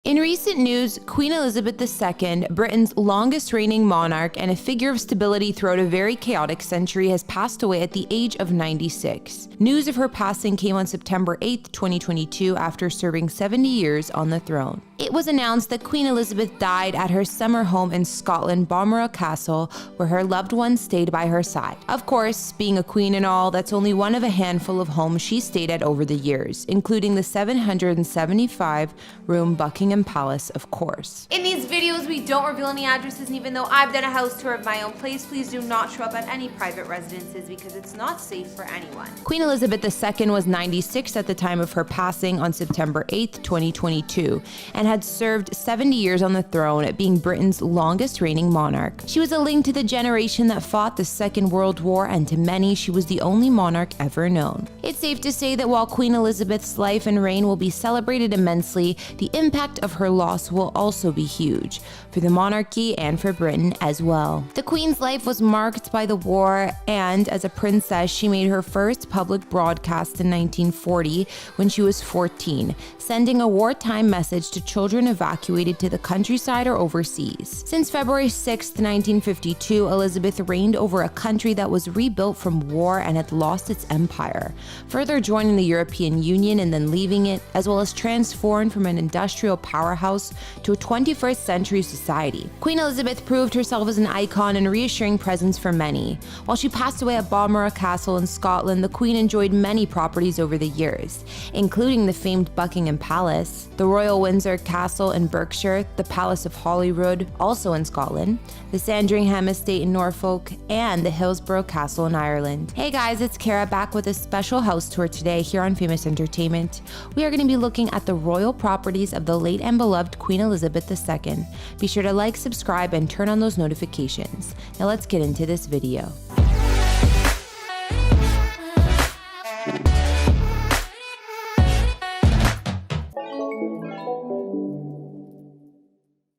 In recent news, Queen Elizabeth II, Britain's longest reigning monarch and a figure of stability throughout a very chaotic century, has passed away at the age of 96. News of her passing came on September 8, 2022, after serving 70 years on the throne. It was announced that Queen Elizabeth died at her summer home in Scotland, Balmoral Castle, where her loved ones stayed by her side. Of course, being a queen and all, that's only one of a handful of homes she stayed at over the years, including the 775-room Buckingham Palace, of course. In these videos, we don't reveal any addresses, and even though I've done a house tour of my own place, please do not show up at any private residences because it's not safe for anyone. Queen Elizabeth II was 96 at the time of her passing on September 8, 2022, and had served 70 years on the throne, being Britain's longest reigning monarch. She was a link to the generation that fought the Second World War, and to many, she was the only monarch ever known. It's safe to say that while Queen Elizabeth's life and reign will be celebrated immensely, the impact of her loss will also be huge, for the monarchy and for Britain as well. The Queen's life was marked by the war, and as a princess, she made her first public broadcast in 1940 when she was 14, sending a wartime message to children evacuated to the countryside or overseas. Since February 6, 1952, Elizabeth reigned over a country that was rebuilt from war and had lost its empire, further joining the European Union and then leaving it, as well as transformed from an industrial powerhouse to a 21st century society. Queen Elizabeth proved herself as an icon and reassuring presence for many. While she passed away at Balmoral Castle in Scotland, the Queen enjoyed many properties over the years, including the famed Buckingham Palace, the Royal Windsor Castle in Berkshire, the Palace of Holyrood, also in Scotland, the Sandringham Estate in Norfolk, and the Hillsborough Castle in Ireland. Hey guys, it's Kara back with a special house tour today here on Famous Entertainment. We are going to be looking at the royal properties of the late and beloved Queen Elizabeth II. Be sure to like, subscribe, and turn on those notifications. Now let's get into this video.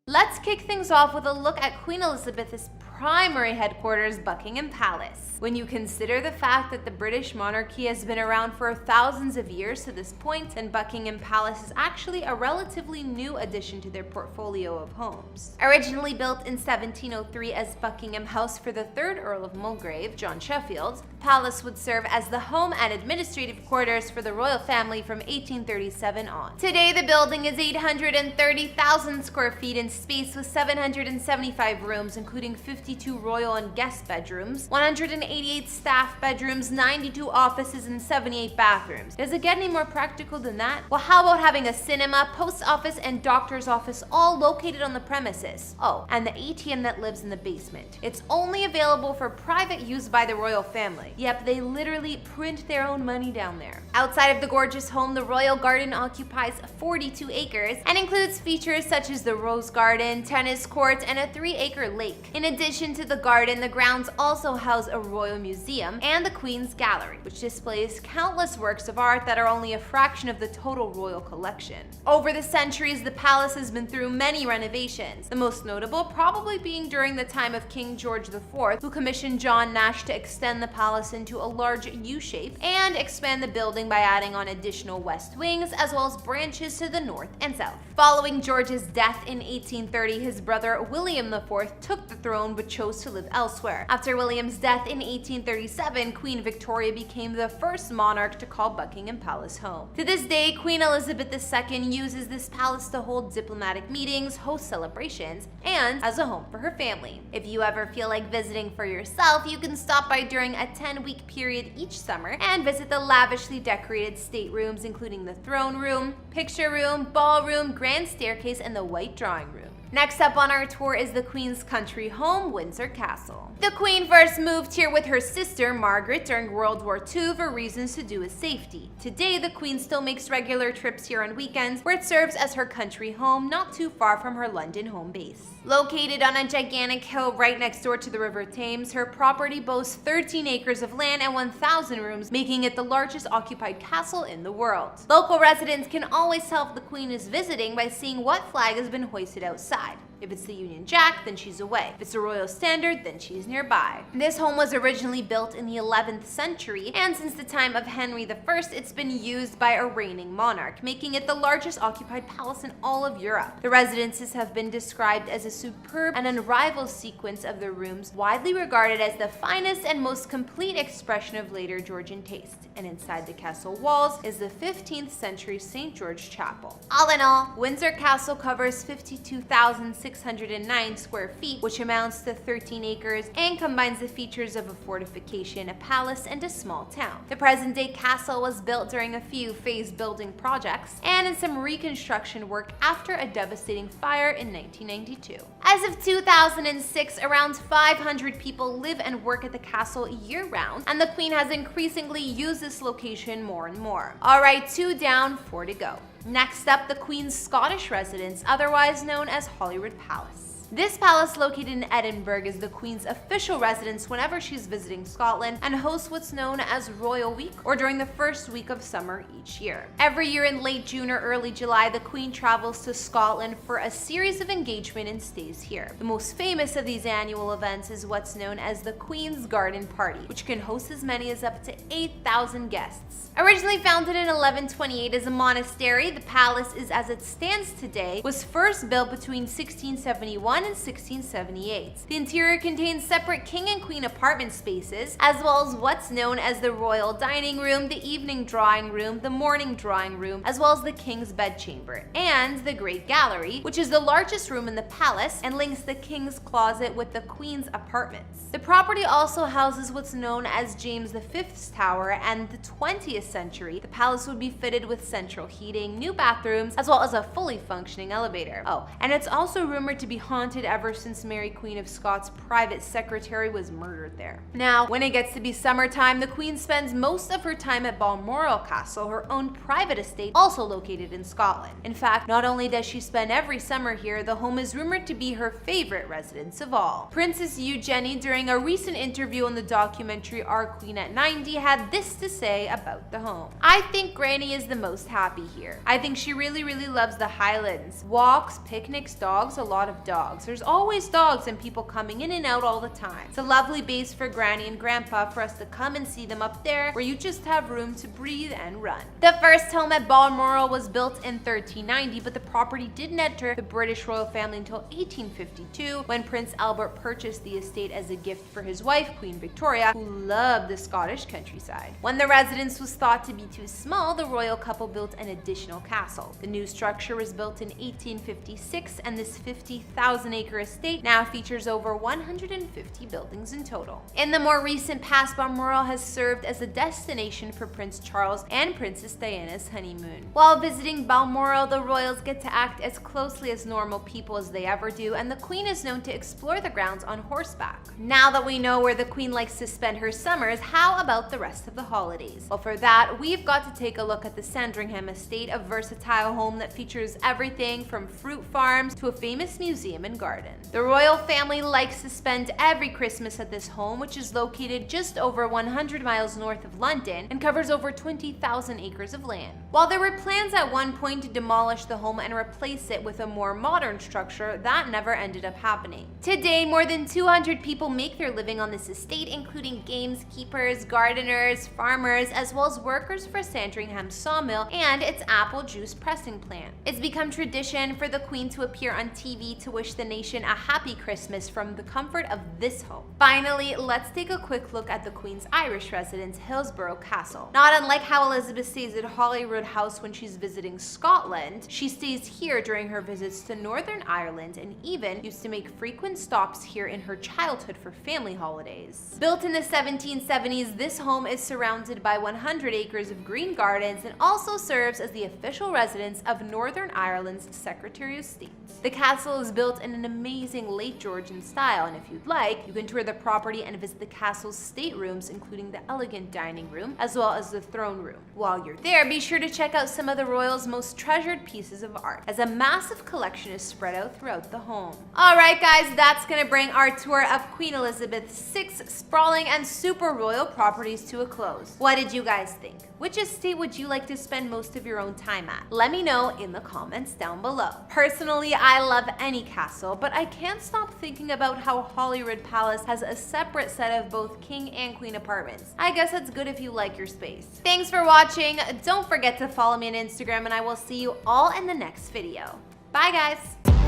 Let's kick things off with a look at Queen Elizabeth's primary headquarters, Buckingham Palace. When you consider the fact that the British monarchy has been around for thousands of years to this point, and Buckingham Palace is actually a relatively new addition to their portfolio of homes. Originally built in 1703 as Buckingham House for the 3rd Earl of Mulgrave, John Sheffield, the palace would serve as the home and administrative quarters for the royal family from 1837 on. Today, the building is 830,000 square feet in space with 775 rooms, including 52 royal and guest bedrooms, 188 staff bedrooms, 92 offices, and 78 bathrooms. Does it get any more practical than that? Well, how about having a cinema, post office, and doctor's office all located on the premises? Oh, and the ATM that lives in the basement. It's only available for private use by the royal family. Yep, they literally print their own money down there. Outside of the gorgeous home, the royal garden occupies 42 acres and includes features such as the rose garden, tennis courts, and a 3-acre lake. In addition to the garden, the grounds also house a royal museum and the Queen's Gallery, which displays countless works of art that are only a fraction of the total royal collection. Over the centuries, the palace has been through many renovations, the most notable probably being during the time of King George IV, who commissioned John Nash to extend the palace into a large U-shape and expand the building by adding on additional west wings as well as branches to the north and south. Following George's death in 1830, his brother William IV took the throne but chose to live elsewhere. After William's death in 1837, Queen Victoria became the first monarch to call Buckingham Palace home. To this day, Queen Elizabeth II uses this palace to hold diplomatic meetings, host celebrations, and as a home for her family. If you ever feel like visiting for yourself, you can stop by during a 10-week period each summer and visit the lavishly decorated staterooms, including the throne room, picture room, ballroom, grand staircase, and the white drawing room. Next up on our tour is the Queen's country home, Windsor Castle. The Queen first moved here with her sister, Margaret, during World War II for reasons to do with safety. Today, the Queen still makes regular trips here on weekends, where it serves as her country home, not too far from her London home base. Located on a gigantic hill right next door to the River Thames, her property boasts 13 acres of land and 1,000 rooms, making it the largest occupied castle in the world. Local residents can always tell if the Queen is visiting by seeing what flag has been hoisted outside. If it's the Union Jack, then she's away. If it's the Royal Standard, then she's nearby. This home was originally built in the 11th century, and since the time of Henry I, it's been used by a reigning monarch, making it the largest occupied palace in all of Europe. The residences have been described as a superb and unrivaled sequence of the rooms, widely regarded as the finest and most complete expression of later Georgian taste. And inside the castle walls is the 15th century St. George Chapel. All in all, Windsor Castle covers 52,609 square feet, which amounts to 13 acres, and combines the features of a fortification, a palace, and a small town. The present-day castle was built during a few phased building projects and in some reconstruction work after a devastating fire in 1992. As of 2006, around 500 people live and work at the castle year-round, and the Queen has increasingly used this location more and more. Alright, 2 down, 4 to go. Next up, the Queen's Scottish residence, otherwise known as Holyrood Palace. This palace, located in Edinburgh, is the Queen's official residence whenever she's visiting Scotland and hosts what's known as Royal Week, or during the first week of summer each year. Every year in late June or early July, the Queen travels to Scotland for a series of engagement and stays here. The most famous of these annual events is what's known as the Queen's Garden Party, which can host as many as up to 8,000 guests. Originally founded in 1128 as a monastery, the palace is as it stands today, was first built between 1671 and 1678. The interior contains separate king and queen apartment spaces, as well as what's known as the royal dining room, the evening drawing room, the morning drawing room, as well as the king's bedchamber, and the great gallery, which is the largest room in the palace and links the king's closet with the queen's apartments. The property also houses what's known as James V's Tower, and the 20th century, the palace would be fitted with central heating, new bathrooms, as well as a fully functioning elevator. Oh, and it's also rumored to be haunted ever since Mary Queen of Scots' private secretary was murdered there. Now, when it gets to be summertime, the Queen spends most of her time at Balmoral Castle, her own private estate, also located in Scotland. In fact, not only does she spend every summer here, the home is rumored to be her favorite residence of all. Princess Eugenie, during a recent interview on the documentary Our Queen at 90, had this to say about the home. "I think Granny is the most happy here. I think she really loves the Highlands. Walks, picnics, dogs, a lot of dogs. There's always dogs and people coming in and out all the time. It's a lovely base for Granny and Grandpa for us to come and see them up there, where you just have room to breathe and run." The first home at Balmoral was built in 1390, but the property didn't enter the British royal family until 1852, when Prince Albert purchased the estate as a gift for his wife, Queen Victoria, who loved the Scottish countryside. When the residence was thought to be too small, the royal couple built an additional castle. The new structure was built in 1856, and this 50,000-acre estate now features over 150 buildings in total. In the more recent past, Balmoral has served as a destination for Prince Charles and Princess Diana's honeymoon. While visiting Balmoral, the royals get to act as closely as normal people as they ever do, and the Queen is known to explore the grounds on horseback. Now that we know where the Queen likes to spend her summers, how about the rest of the holidays? Well, for that, we've got to take a look at the Sandringham estate, a versatile home that features everything from fruit farms to a famous museum and garden. The royal family likes to spend every Christmas at this home, which is located just over 100 miles north of London and covers over 20,000 acres of land. While there were plans at one point to demolish the home and replace it with a more modern structure, that never ended up happening. Today, more than 200 people make their living on this estate, including gamekeepers, gardeners, farmers, as well as workers for Sandringham Sawmill and its apple juice pressing plant. It's become tradition for the Queen to appear on TV to wish the nation a happy Christmas from the comfort of this home. Finally, let's take a quick look at the Queen's Irish residence, Hillsborough Castle. Not unlike how Elizabeth stays at Holyrood House when she's visiting Scotland, she stays here during her visits to Northern Ireland and even used to make frequent stops here in her childhood for family holidays. Built in the 1770s, this home is surrounded by 100 acres of green gardens and also serves as the official residence of Northern Ireland's Secretary of State. The castle is built in an amazing late Georgian style, and if you'd like, you can tour the property and visit the castle's staterooms, including the elegant dining room, as well as the throne room. While you're there, be sure to check out some of the royals' most treasured pieces of art, as a massive collection is spread out throughout the home. Alright guys, that's gonna bring our tour of Queen Elizabeth's 6 sprawling and super royal properties to a close. What did you guys think? Which estate would you like to spend most of your own time at? Let me know in the comments down below. Personally, I love any castle Castle, but I can't stop thinking about how Holyrood Palace has a separate set of both king and queen apartments. I guess it's good if you like your space. Thanks for watching. Don't forget to follow me on Instagram, and I will see you all in the next video. Bye guys!